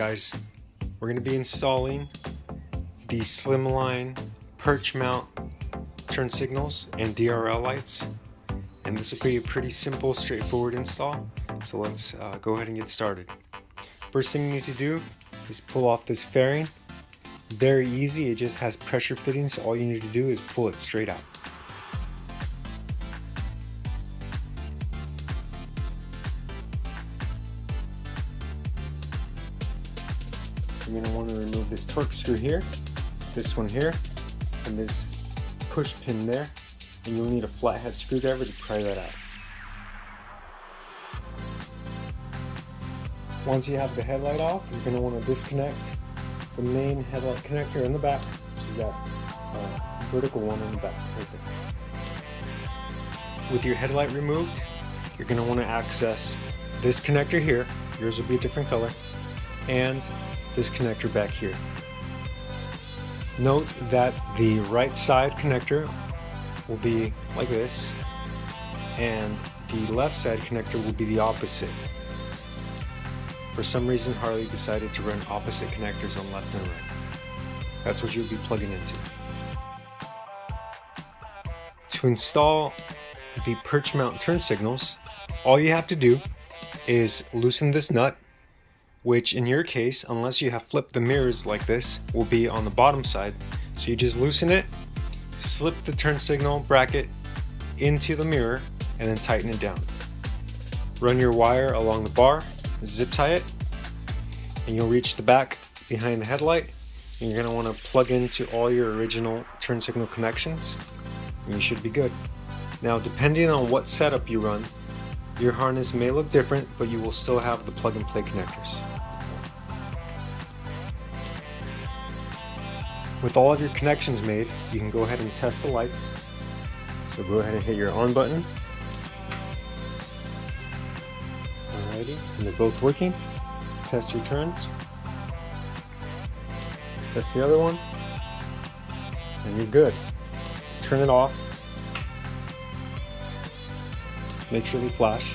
guys, we're going to be installing the Slimline Perch mount turn signals and DRL lights, and this will be a pretty simple, straightforward install. So let's go ahead and get started. First thing you need to do is pull off this fairing. Very easy, it just has pressure fittings, so all you need to do is pull it straight out. You're going to want to remove this torque screw here, this one here, and this push pin there, and you'll need a flathead screwdriver to pry that out. Once you have the headlight off, you're going to want to disconnect the main headlight connector in the back, which is that vertical one in the back right there. With your headlight removed, you're going to want to access this connector here, yours will be a different color, and this connector back here. Note that the right side connector will be like this, and the left side connector will be the opposite. For some reason, Harley decided to run opposite connectors on left and right. That's what you'll be plugging into. To install the Perch mount turn signals, all you have to do is loosen this nut, which in your case, unless you have flipped the mirrors like this, will be on the bottom side. So you just loosen it, slip the turn signal bracket into the mirror, and then tighten it down. Run your wire along the bar, zip tie it, and you'll reach the back behind the headlight, and you're going to want to plug into all your original turn signal connections, and you should be good. Now, depending on what setup you run, your harness may look different, but you will still have the plug and play connectors. With all of your connections made, you can go ahead and test the lights. So go ahead and hit your on button. Alrighty, and they're both working. Test your turns. Test the other one, and you're good. Turn it off. Make sure they flash.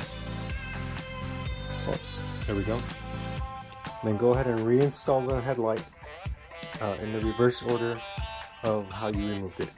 Oh, there we go. And then go ahead and reinstall the headlight in the reverse order of how you removed it.